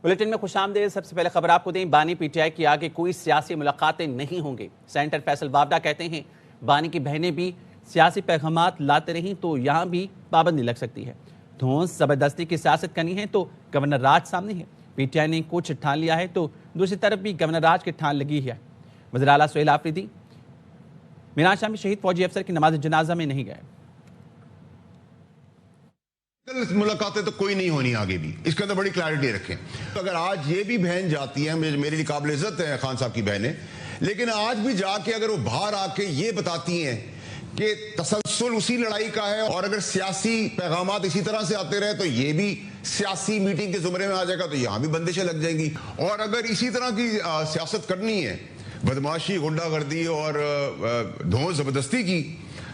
Bulletin میں خوش آمدید۔ سب سے پہلے خبر آپ کو دیں، بانی پی ٹی آئی کی آگے کوئی سیاسی ملاقاتیں نہیں ہوں گے۔ سینیٹر فیصل وابڈہ کہتے ہیں بانی کی بہنیں بھی سیاسی پیغامات لاتے رہیں تو یہاں بھی پابندی لگ سکتی ہے۔ دھونس زبردستی کی سیاست کرنی ہے تو گورنر راج سامنے ہے۔ پی ٹی آئی نے کچھ ٹھان لیا ہے تو دوسری طرف بھی گورنر راج کی ٹھان لگی ہے۔ وزیر اعلیٰ سہیل آفریدی میران شاہ میں شہید فوجی افسر کی نماز جنازہ میں نہیں گئے۔ ملاقاتیں تو کوئی نہیں ہونی آگے بھی، اس کے اندر بڑی کلیئرٹی رکھیں۔ اگر آج یہ بھی بہن جاتی ہیں، میرے لیے قابل عزت ہے خان صاحب کی بہنیں، لیکن آج بھی جا کے اگر وہ باہر آ کے یہ بتاتی ہیں کہ تسلسل اسی لڑائی کا ہے اور اگر سیاسی پیغامات اسی طرح سے آتے رہے تو یہ بھی سیاسی میٹنگ کے زمرے میں آ جائے گا، تو یہاں بھی بندشیں لگ جائیں گی۔ اور اگر اسی طرح کی سیاست کرنی ہے، بدماشی، غنڈہ گردی اور دھونس زبردستی کی،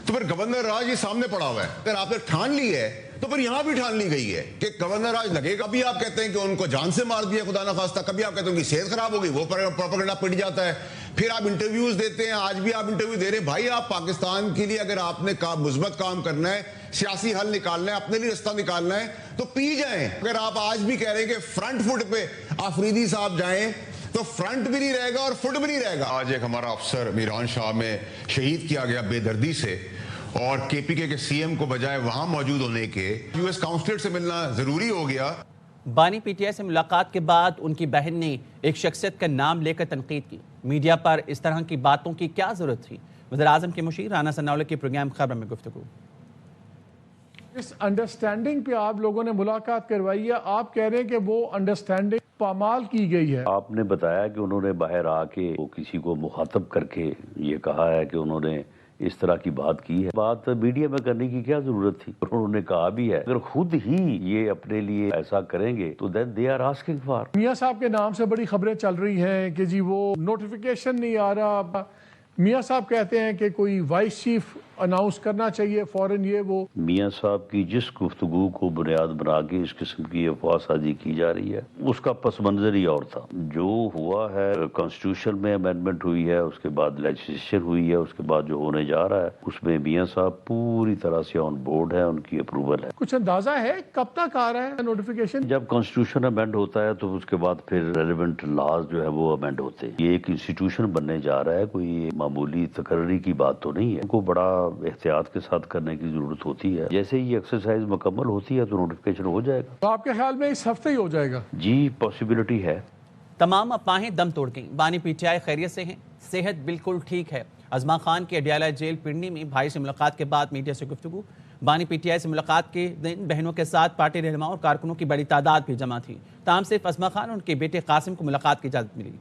تو پھر گورنر راج یہ سامنے پڑا ہوا ہے۔ اگر آپ نے ٹھان لی ہے تو پھر یہاں بھی ٹھان لی گئی ہے کہ گورنر راج لگے گا بھی، آپ کہتے ہیں کہ ان کو جان سے مار دیا خدا نخواستہ، کبھی آپ کہتے ہیں ان کی صحت خراب ہو گئی، وہ پروپیگنڈا پڑ جاتا ہے، پھر آپ انٹرویوز دیتے ہیں۔ آج بھی آپ انٹرویو دے رہے ہیں، بھائی آپ پاکستان کے لیے اگر آپ نے مثبت کام کرنا ہے، سیاسی حل نکالنا ہے، اپنے لیے رستہ نکالنا ہے تو پی جائیں۔ اگر آپ آج بھی کہہ رہے ہیں کہ فرنٹ فٹ پہ آفریدی صاحب جائیں تو فرنٹ بھی نہیں رہے گا اور فٹ بھی نہیں رہے گا۔ آج ایک ہمارا افسر میران شاہ میں شہید کیا گیا بے دردی سے، اور کے پی کے سی ایم کو بجائے وہاں موجود ہونے کے یو ایس کاؤنسلر سے ملنا ضروری ہو گیا۔ بانی پی ٹی آئی سے ملاقات کے بعد ان کی بہن نے ایک شخصیت کا نام لے کر تنقید کی۔ میڈیا پر اس طرح کی باتوں کی کیا ضرورت تھی؟ وزیر اعظم کے مشیر رانا ثناءاللہ کے پروگرام خبر میں گفتگو۔ اس انڈرسٹینڈنگ پہ آپ لوگوں نے ملاقات کروائی ہے، آپ کہہ رہے ہیں کہ وہ انڈرسٹینڈنگ پامال کی گئی ہے۔ آپ نے بتایا کہ انہوں نے باہر آ کے کسی کو مخاطب کر کے یہ کہا ہے کہ انہوں نے اس طرح کی بات کی ہے۔ بات میڈیا میں کرنے کی کیا ضرورت تھی؟ انہوں نے کہا بھی ہے اگر خود ہی یہ اپنے لیے ایسا کریں گے تو then they are asking for۔ میاں صاحب کے نام سے بڑی خبریں چل رہی ہیں کہ جی وہ نوٹیفیکیشن نہیں آ رہا۔ میاں صاحب کہتے ہیں کہ کوئی وائس چیف اناؤنس کرنا چاہیے فوراً یہ وہ۔ میاں صاحب کی جس گفتگو کو بنیاد بنا کے اس قسم کی افواہ سازی کی جا رہی ہے، اس کا پس منظر ہی اور تھا۔ جو ہوا ہے کانسٹیٹیوشن میں امینڈمنٹ ہوئی ہے، اس کے بعد لیجسلیشن ہوئی ہے، اس کے بعد جو ہونے جا رہا ہے اس میں میاں صاحب پوری طرح سے آن بورڈ ہے، ان کی اپروول ہے۔ کچھ اندازہ ہے کب تک آ رہا ہے نوٹیفیکیشن؟ جب کانسٹیٹیوشن امینڈ ہوتا ہے تو اس کے بعد پھر ریلیونٹ لاز جو ہے وہ امینڈ ہوتے ہیں۔ یہ ایک انسٹیٹیوشن بننے جا رہا ہے، کوئی معمولی تقرری کی بات تو نہیں ہے۔ ان کو بڑا احتیاط کے ساتھ کرنے کی ضرورت ہوتی ہے۔ جیسے یہ ایکسرسائز مکمل ہوتی ہے تو نوٹیفیکیشن ہو جائے گا۔ تو آپ کے خیال میں اس ہفتے ہی ہو جائے گا؟ جی پاسبلٹی ہے۔ تمام افواہیں دم توڑ گئیں۔ بانی پی ٹی آئی خیریت سے ہیں، صحت بالکل ٹھیک ہے۔ ازما خان کے اڈیالہ جیل پنڈی میں بھائی سے ملاقات کے بعد میڈیا سے گفتگو۔ بانی پی ٹی آئی سے ملاقات کے دن بہنوں کے ساتھ پارٹی رہنماؤں اور کارکنوں کی بڑی تعداد بھی جمع تھی، تاہم صرف ازما خان اور ان کے بیٹے قاسم کو ملاقات کی اجازت ملی۔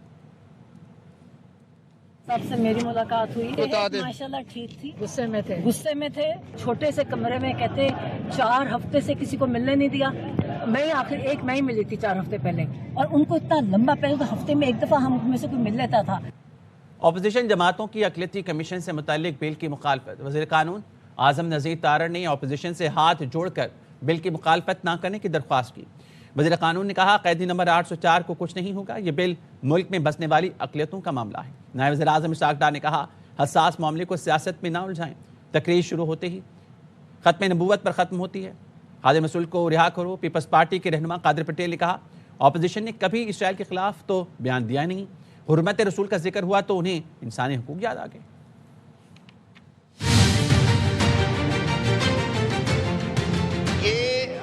سب سے میری ملاقات ہوئی، ماشاءاللہ ٹھیک تھی۔ غصے میں تھے، چھوٹے سے کمرے میں، کہتے 4 ہفتے سے کسی کو ملنے نہیں دیا۔ میں آخر ایک میں ہی ملی تھی 4 ہفتے پہلے، اور ان کو اتنا لمبا پہلے تو ہفتے میں ایک دفعہ ہم میں سے کوئی مل لیتا تھا۔ اپوزیشن جماعتوں کی اقلیتی کمیشن سے متعلق بل کی مخالفت۔ وزیر قانون اعظم نذیر تارڑ نے اپوزیشن سے ہاتھ جوڑ کر بل کی مخالفت نہ کرنے کی درخواست کی۔ وزیر قانون نے کہا قیدی نمبر 804 کو کچھ نہیں ہوگا، یہ بل ملک میں بسنے والی اقلیتوں کا معاملہ ہے۔ نائب وزیر اعظم اسحاق ڈار نے کہا حساس معاملے کو سیاست میں نہ الجھائیں۔ تقریر شروع ہوتے ہی ختم نبوت پر ختم ہوتی ہے۔ خادم رسول کو رہا کرو۔ پیپلز پارٹی کے رہنما قادر پٹیل نے کہا اپوزیشن نے کبھی اسرائیل کے خلاف تو بیان دیا نہیں، حرمت رسول کا ذکر ہوا تو انہیں انسانی حقوق یاد آ گئے۔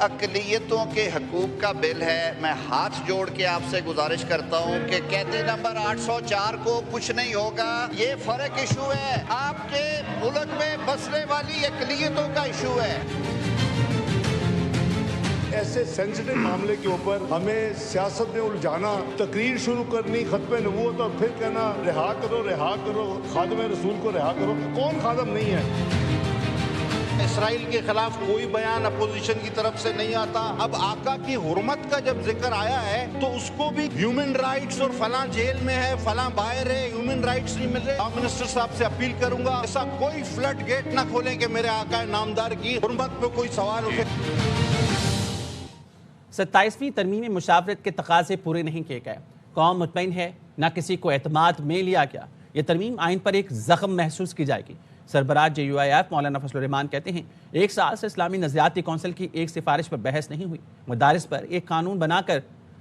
اقلیتوں کے حقوق کا بل ہے۔ میں ہاتھ جوڑ کے آپ سے گزارش کرتا ہوں کہ قیدی نمبر 804 کو کچھ نہیں ہوگا۔ یہ فرق ایشو ہے، آپ کے ملک میں بسنے والی اقلیتوں کا ایشو ہے۔ ایسے سینسٹیو معاملے کے اوپر ہمیں سیاست میں الجھانا، تقریر شروع کرنی ختم نبوت اور پھر کہنا رہا کرو خادم رسول کو رہا کرو۔ کون خادم نہیں ہے؟ اسرائیل کے خلاف کوئی بیان اپوزیشن کی طرف سے نہیں آتا۔ اب آقا کی حرمت کا جب ذکر آیا ہے تو اس کو بھی ہیومن رائٹس اور فلاں جیل میں ہے، فلاں باہر ہے، ہیومن رائٹس نہیں مل رہے۔ منسٹر صاحب سے اپیل کروں گا ایسا کوئی فلڈ گیٹ نہ کھولیں کہ میرے آقا نامدار کی حرمت پہ کوئی سوال اٹھے۔ 27ویں ترمیم مشاورت کے تقاضے پورے نہیں کیے گئے، قوم مطمئن ہے، نہ کسی کو اعتماد میں لیا گیا۔ یہ ترمیم آئین پر ایک زخم محسوس کی جائے گی۔ سربراہ جے یو آئی ایف مولانا فضل الرحمان کہتے ہیں 1 سال سے اسلامی نظریاتی کونسل کی ایک سفارش پر بحث نہیں ہوئی، مدارس پر ایک قانون بنا کر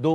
2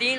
3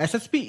SSP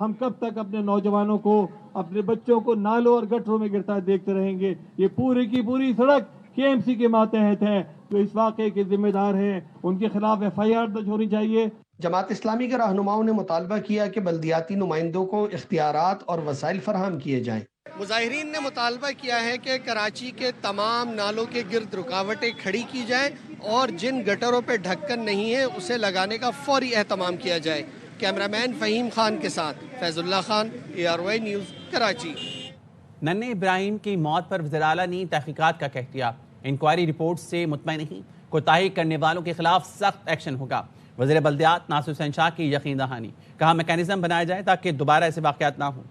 ہم کب تک اپنے نوجوانوں کو، اپنے بچوں کو نالوں اور گٹروں میں گرتا دیکھتے رہیں گے؟ یہ پوری کی پوری سڑک KMC کے ماتحت ہے، جو اس واقعے کے ذمہ دار ہیں ان کے خلاف FIR درج ہونی چاہیے۔ جماعت اسلامی کے رہنماؤں نے مطالبہ کیا کہ بلدیاتی نمائندوں کو اختیارات اور وسائل فراہم کیے جائیں۔ مظاہرین نے مطالبہ کیا ہے کہ کراچی کے تمام نالوں کے گرد رکاوٹیں کھڑی کی جائیں اور جن گٹروں پہ ڈھکن نہیں ہے اسے لگانے کا فوری اہتمام کیا جائے۔ کیمرامین فہیم خان کے ساتھ فیض اللہ خان، ARY نیوز، کراچی۔ ننھے ابراہیم کی موت پر وزیر اعلیٰ نے تحقیقات کا کہہ دیا، انکوائری رپورٹ سے مطمئن نہیں، کوتاہی کرنے والوں کے خلاف سخت ایکشن ہوگا۔ وزیر بلدیات ناصر حسین شاہ کی یقین دہانی، کہا میکینزم بنایا جائے تاکہ دوبارہ ایسے واقعات نہ ہوں۔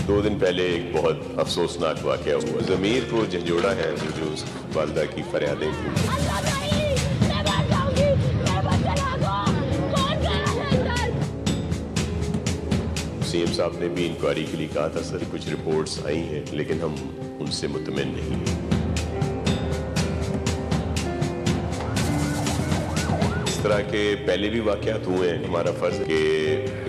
2 دن پہلے ایک بہت افسوسناک واقعہ ہوا، ضمیر کو جھنجھوڑا ہے جو والدہ کی فریادیں CM صاحب نے بھی انکوائری کے لیے کہا تھا سر کچھ رپورٹس آئی ہیں لیکن ہم ان سے مطمئن نہیں ہیں۔ اس طرح کے پہلے بھی واقعات ہوئے ہیں، ہمارا فرض ہے کہ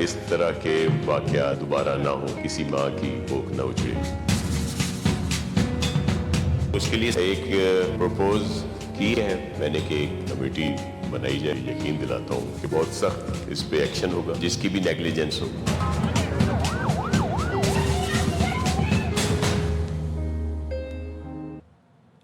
اس طرح کے واقعات دوبارہ نہ ہوں، کسی ماں کی کوکھ نہ اجڑے۔ اس کے لیے ایک پروپوز کی ہے میں نے کہ ایک کمیٹی بنائی جائے، یقین دلاتا ہوں کہ بہت سخت اس پہ ایکشن ہوگا جس کی بھی نیگلیجنس ہو۔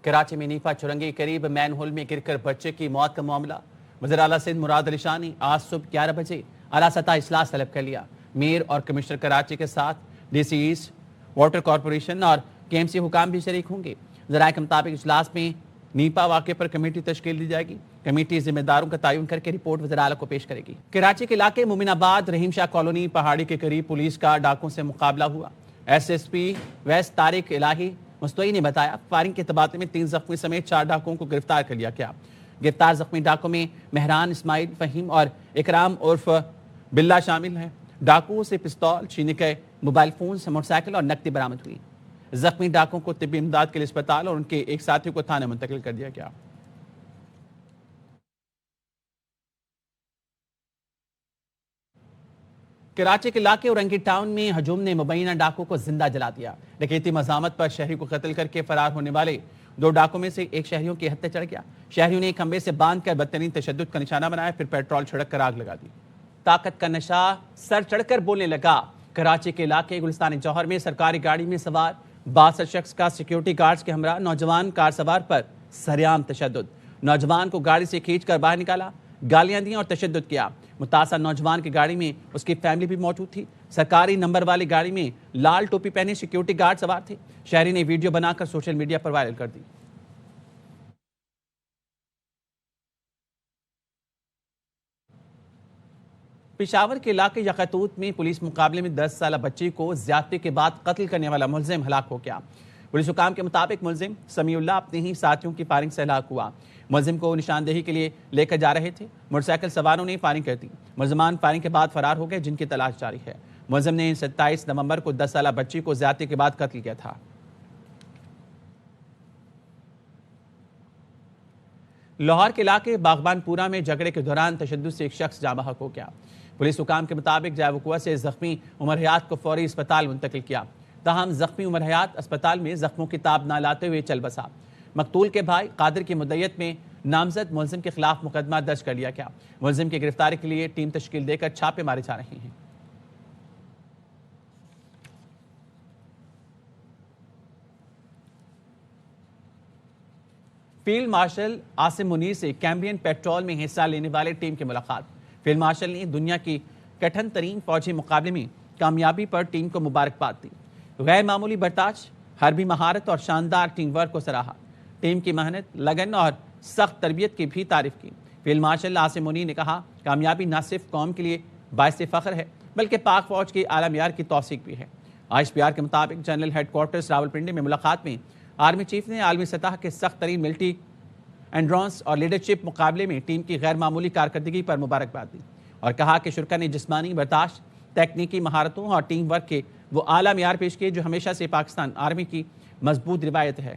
کراچی میں نیپا چورنگی قریب مین ہول میں گر کر بچے کی موت کا معاملہ، وزیر اعلیٰ سندھ مراد علی شاہ نے آج صبح 11 بجے اعلیٰ سطح اجلاس طلب کر لیا۔ میئر اور کمشنر کراچی کے ساتھ DC ایسٹ، واٹر کارپوریشن اور KMC حکام بھی شریک ہوں گے۔ ذرائع کے مطابق اجلاس میں نیپا واقعے پر کمیٹی تشکیل دی جائے گی۔ کمیٹی ذمہ داروں کا تعین کر کے رپورٹ وزیر اعلیٰ کو پیش کرے گی۔ کراچی کے علاقے مومن آباد رحیم شاہ کالونی پہاڑی کے قریب پولیس کا ڈاکوں سے مقابلہ ہوا۔ SSP ویسٹ طارق الہی مستوئی نے بتایا فائرنگ کے تبادلے میں 3 زخمی سمیت 4 ڈاکوں کو گرفتار کر لیا گیا۔ گرفتار زخمی ڈاکوں میں مہران اسماعیل، فہیم اور اکرام عرف بلّہ شامل ہیں۔ ڈاکوؤں سے پستول، چھینے گئے موبائل فونز، موٹر سائیکل اور نقدی برآمد ہوئی۔ زخمی ڈاکوں کو طبی امداد کے لیے اسپتال اور ان کے ایک ساتھی کو تھانے منتقل کر دیا گیا۔ کراچی کے علاقے اورنگی ٹاؤن میں ہجوم نے مبینہ ڈاکوں کو زندہ جلا دیا۔ ڈکیتی مزاحمت پر شہری کو قتل کر کے فرار ہونے والے 2 ڈاکوں میں سے ایک شہریوں کی ہتھے چڑھ گیا۔ شہریوں نے کھمبے سے باندھ کر بدترین تشدد کا نشانہ بنایا، پھر پیٹرول چھڑک کر آگ لگا دی۔ طاقت کا نشہ سر چڑھ کر بولنے لگا۔ کراچی کے علاقے گلستان جوہر میں سرکاری گاڑی میں سوار 62 شخص کا سیکیورٹی گارڈز کے ہمراہ نوجوان کار سوار پر سرعام تشدد۔ نوجوان کو گاڑی سے کھینچ کر باہر نکالا، گالیاں دیں اور تشدد کیا۔ متاثرہ نوجوان کی گاڑی میں اس کی فیملی بھی موجود تھی۔ سرکاری نمبر والی گاڑی میں لال ٹوپی پہنے سیکیورٹی گارڈ سوار تھے۔ شہری نے ویڈیو بنا کر سوشل میڈیا پر وائرل کر دی۔ پشاور کے علاقے یقطوت میں پولیس مقابلے میں 10 سالہ بچی کو زیادتی کے بعد قتل کرنے والا ملزم ہلاک ہو گیا۔ پولیس حکام کے مطابق ملزم سمیع اللہ اپنے ہی ساتھیوں کی فائرنگ سے ہلاک ہوا۔ ملزم کو نشاندہی کے لیے لے کر جا رہے تھے، موٹر سائیکل سواروں نے فائرنگ کر دی۔ ملزمان فائرنگ کے بعد فرار ہو گئے، جن کی تلاش جاری ہے۔ ملزم نے 27 نومبر کو 10 سالہ بچی کو زیادتی کے بعد قتل کیا تھا۔ لاہور کے علاقے باغبان پورہ میں جھگڑے کے دوران تشدد سے ایک شخص جاں بحق ہو گیا۔ پولیس حکام کے مطابق جائے وقوع سے زخمی عمر حیات کو فوری اسپتال منتقل کیا، تاہم زخمی عمر حیات اسپتال میں زخموں کی تاب نہ لاتے ہوئے چل بسا۔ مقتول کے بھائی قادر کی مدعیت میں نامزد ملزم کے خلاف مقدمہ درج کر لیا گیا۔ ملزم کی گرفتاری کے لیے ٹیم تشکیل دے کر چھاپے مارے جا رہے ہیں۔ فیلڈ مارشل عاصم منیر سے کیمبین پیٹرول میں حصہ لینے والے ٹیم کی ملاقات۔ فیلڈ مارشل نے دنیا کی کٹھن ترین فوجی مقابلے میں کامیابی پر ٹیم کو مبارکباد دی۔ غیر معمولی برداشت، حربی مہارت اور شاندار ٹیم ورک کو سراہا۔ ٹیم کی محنت، لگن اور سخت تربیت کی بھی تعریف کی۔ فیلڈ مارشل عاصم منیر نے کہا کامیابی نہ صرف قوم کے لیے باعث فخر ہے بلکہ پاک فوج کی اعلیٰ معیار کی توثیق بھی ہے۔ ISPR کے مطابق جنرل ہیڈ کوارٹرز راولپنڈی میں ملاقات میں آرمی چیف نے عالمی سطح کے سخت ترین ملٹری اینڈرانس اور لیڈرشپ مقابلے میں ٹیم کی غیر معمولی کارکردگی پر مبارکباد دی اور کہا کہ شرکا نے جسمانی برداشت، تکنیکی مہارتوں اور ٹیم ورک کے وہ اعلیٰ معیار پیش کیے جو ہمیشہ سے پاکستان آرمی کی مضبوط روایت ہے۔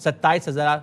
27,000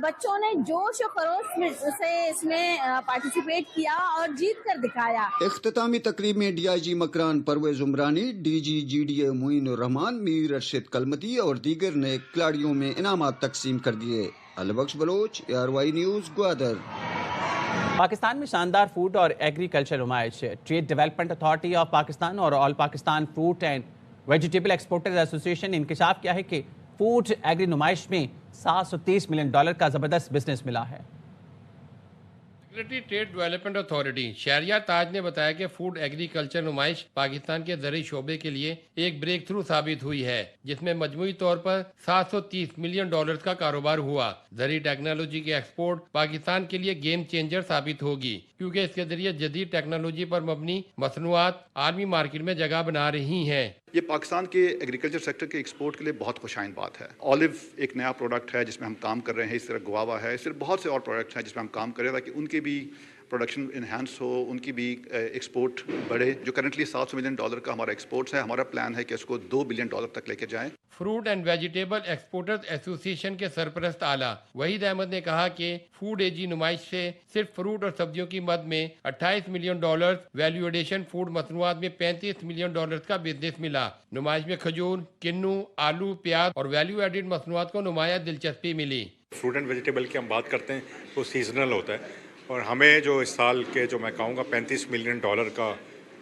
بچوں نے جوش و خروش سے اس میں پارٹیسپیٹ کیا اور جیت کر دکھایا. اختتامی تقریب میں D I G Makran Parvez Umrani, D G G D A Moin ul-Rehman, Mir Arshad Kalmati اور دیگر نے کھلاڑیوں میں انعامات تقسیم کر دیے. Allahbakhsh Baloch, ARY News, Gwadar. پاکستان میں شاندار فوڈ اور ایگریکلچر نمائش. Trade development authority of Pakistan اور all Pakistan fruit and vegetable exporters association نے انکشاف کیا ہے کہ فوڈ ایگری نمائش میں $730 ملین کا زبردست بزنس ملا ہے. Secretary trade development authority Shahryar Taj نے بتایا کہ فوڈ ایگریکلچر نمائش پاکستان کے زرعی شعبے کے لیے ایک بریک تھرو ثابت ہوئی ہے، جس میں مجموعی طور پر $730 ملین کا کاروبار ہوا. زرعی ٹیکنالوجی کی ایکسپورٹ پاکستان کے لیے گیم چینجر ثابت ہوگی، کیونکہ اس کے ذریعے جدید ٹیکنالوجی پر مبنی مصنوعات عالمی مارکیٹ میں جگہ بنا رہی ہیں. یہ پاکستان کے ایگریکلچر سیکٹر کے ایکسپورٹ کے لیے بہت خوشائن بات ہے. آلیو ایک نیا پروڈکٹ ہے جس میں ہم کام کر رہے ہیں، اس طرح گوابا ہے، اس طرح بہت سے اور پروڈکٹس ہیں جس میں ہم کام کر رہے ہیں تاکہ ان کی بھی پروڈکشن انہینس ہو، ان کی بھی ایکسپورٹ بڑھے. جو کرنٹلی $700 ملین کا ہمارا ایکسپورٹس ہے، ہمارا پلان ہے کہ اس کو $2 بلین تک لے کے جائیں. فروٹ اینڈ ویجیٹیبل ایکسپورٹرز ایسوسی ایشن کے سرپرست اعلیٰ وحید احمد نے کہا کہ فوڈ ایجی نمائش سے صرف فروٹ اور سبزیوں کی مد میں $28 ملین، ویلیو ایڈیشن فوڈ مصنوعات میں $35 ملین کا بزنس ملا. نمائش میں کھجور، کنو، آلو، پیاز اور ویلیو ایڈڈ مصنوعات کو نمایاں دلچسپی ملی. فروٹ اینڈ ویجیٹیبل کی ہم بات کرتے ہیں تو سیزنل ہوتا ہے، اور ہمیں جو اس سال کے جو میں کہوں گا $35 ملین کا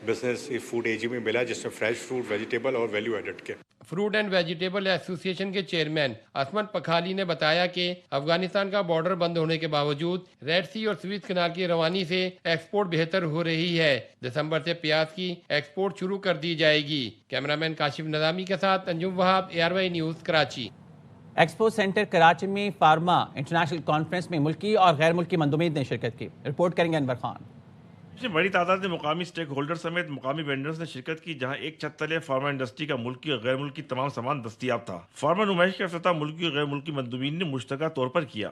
بزنس فوڈ ایجی میں ملا، جس میں فریش فروٹ، ویجیٹیبل اور ویلیو ایڈڈ کے. فروٹ اینڈ ویجیٹیبل ایسوسی ایشن کے چیئرمین عصمت پکھالی نے بتایا کہ افغانستان کا بارڈر بند ہونے کے باوجود ریڈ سی اور سویز کنال کی روانی سے ایکسپورٹ بہتر ہو رہی ہے. دسمبر سے پیاز کی ایکسپورٹ شروع کر دی جائے گی. کیمرامین کاشف نظامی کے ساتھ انجم وہاب، ARY news, Karachi. Expo centre Karachi میں فارما انٹرنیشنل کانفرنس میں ملکی اور غیر ملکی مندوبین نے شرکت کی. رپورٹ کریں گے انور خان. بڑی تعداد میں مقامی سٹیک ہولڈر سمیت مقامی وینڈرز نے شرکت کی، جہاں ایک چھت تلے فارما انڈسٹری کا ملکی اور غیر ملکی تمام سامان دستیاب تھا. فارما نمائش کا افتتاح ملکی اور غیر ملکی مندوبین نے مشترکہ طور پر کیا.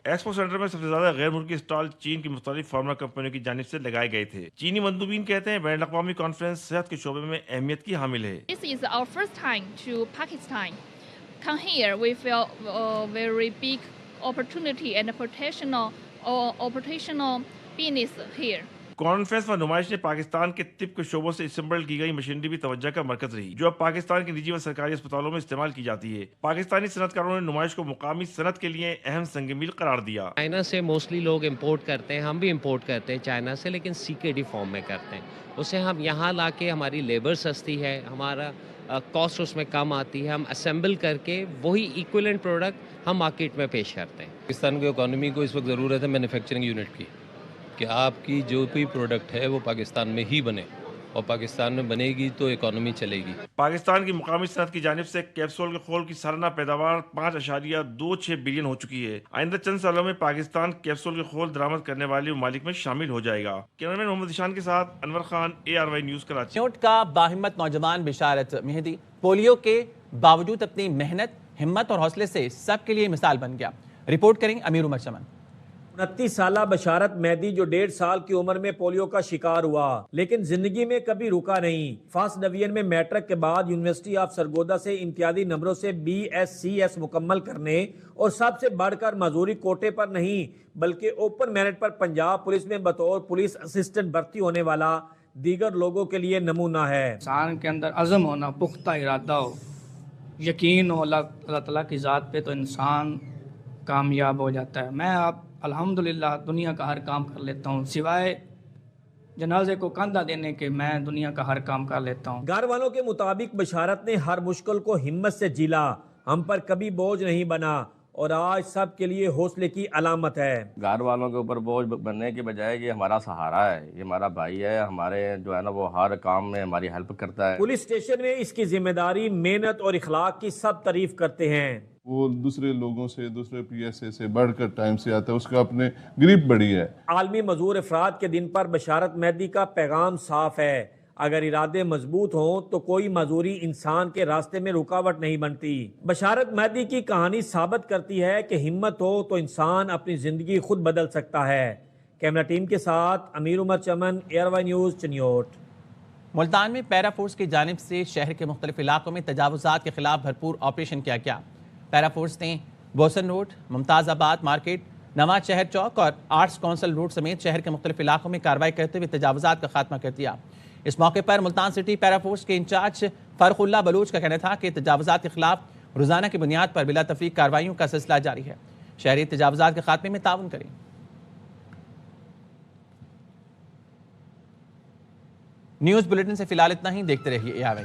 ایکسپو سینٹر میں سب سے زیادہ غیر ملکی اسٹال چین کی مختلف فارما کمپنیوں کی جانب سے لگائے گئے تھے. چینی مندوبین کہتے ہیں بین الاقوامی کانفرنس صحت کے شعبے میں اہمیت کی حامل ہے. This is our first time to Pakistan. Come here, we feel a very big opportunity and operational business here. Conference و نمائش نے پاکستان کے طب کے شعبوں سے اسمبل کی گئی مشینری بھی توجہ کا مرکز رہی، جو اب پاکستان کے نجی و سرکاری اسپتالوں میں استعمال کی جاتی ہے. پاکستانی صنعت کاروں نے نمائش کو مقامی صنعت کے لیے اہم سنگ میل قرار دیا. چائنا سے موسٹلی لوگ امپورٹ کرتے ہیں، ہم بھی امپورٹ کرتے ہیں چائنا سے، لیکن CKD فارم میں کرتے ہیں. اسے ہم یہاں لا کے ہماری لیبر سستی ہے، ہمارا کاسٹ اس میں کم آتی ہے، ہم اسمبل کر کے وہی ایکویلنٹ پروڈکٹ ہم مارکیٹ میں پیش کرتے ہیں. پاکستان کی اکانومی کو اس وقت ضرورت ہے مینوفیکچرنگ یونٹ کی، کہ آپ کی جو بھی پروڈکٹ ہے وہ پاکستان میں ہی بنے، اور پاکستان میں بنے گی تو اکانومی چلے گی. پاکستان کی مقامی صنعت کی جانب سے کیپسول کے خول کی سالانہ پیداوار 5.26 بلین ہو چکی ہے. آئندہ چند سالوں میں پاکستان کیپسول کے خول درآمد کرنے والے ممالک میں شامل ہو جائے گا. کیمرامین محمد اشان کے ساتھ انور خان، ARY نیوز، کراچی. نیوٹ کا باہمت نوجوان بشارت مہدی پولیو کے باوجود اپنی محنت، ہمت اور حوصلے سے سب کے لیے مثال بن گیا. رپورٹ کریں امیر عمر چمن. 29 سالہ بشارت مہدی جو 1.5 سال کی عمر میں پولیو کا شکار ہوا، لیکن زندگی میں کبھی رکا نہیں. فرسٹ ڈویژن میں میٹرک کے بعد یونیورسٹی آف سرگودا سے امتیازی نمبروں سے BScs مکمل کرنے اور سب سے بڑھ کر معذوری کوٹے پر نہیں بلکہ اوپن میرٹ پر پنجاب پولیس میں بطور پولیس اسسٹنٹ بھرتی ہونے والا دیگر لوگوں کے لیے نمونہ ہے. انسان کے اندر عزم ہونا، پختہ ارادہ ہو، یقین ہو اللہ تعالیٰ کی ذات پہ، تو انسان کامیاب ہو جاتا ہے. میں آپ الحمدللہ دنیا کا ہر کام کر لیتا ہوں، سوائے جنازے کو کندھا دینے کے میں دنیا کا ہر کام کر لیتا ہوں. گھر والوں کے مطابق بشارت نے ہر مشکل کو ہمت سے جھیلا، ہم پر کبھی بوجھ نہیں بنا اور آج سب کے لیے حوصلے کی علامت ہے. گھر والوں کے اوپر بوجھ بننے کے بجائے یہ ہمارا سہارا ہے، یہ ہمارا بھائی ہے، ہمارے جو ہے نا وہ ہر کام میں ہماری ہیلپ کرتا ہے. پولیس اسٹیشن میں اس کی ذمہ داری، محنت اور اخلاق کی سب تعریف کرتے ہیں. وہ دوسرے لوگوں سے، دوسرے PSA سے بڑھ کر ٹائم سے آتا ہے، اس کا اپنے گریپ بڑی ہے. عالمی معذور افراد کے دن پر بشارت مہدی کا پیغام صاف ہے، اگر ارادے مضبوط ہوں تو کوئی معذوری انسان کے راستے میں رکاوٹ نہیں بنتی. بشارت مہدی کی کہانی ثابت کرتی ہے کہ ہمت ہو تو انسان اپنی زندگی خود بدل سکتا ہے. کیمرہ ٹیم کے ساتھ امیر عمر چمن، ARY نیوز، چنیوٹ. ملتان میں پیرا فورس کی جانب سے شہر کے مختلف علاقوں میں تجاوزات کے خلاف بھرپور آپریشن کیا گیا. پیرا فورس نے بوسن روڈ، ممتاز آباد مارکیٹ، نواز شہر چوک اور آرٹس کونسل روڈ سمیت شہر کے مختلف علاقوں میں کارروائی کرتے ہوئے تجاوزات کا خاتمہ کر دیا۔ اس موقع پر ملتان سٹی پیرا فورس کے انچارج فرخ اللہ بلوچ کا کہنا تھا کہ تجاوزات کے خلاف روزانہ کی بنیاد پر بلا تفریق کارروائیوں کا سلسلہ جاری ہے۔ شہری تجاوزات کے خاتمے میں تعاون کریں۔ نیوز بلیٹن سے فی الحال اتنا ہی، دیکھتے رہیے AR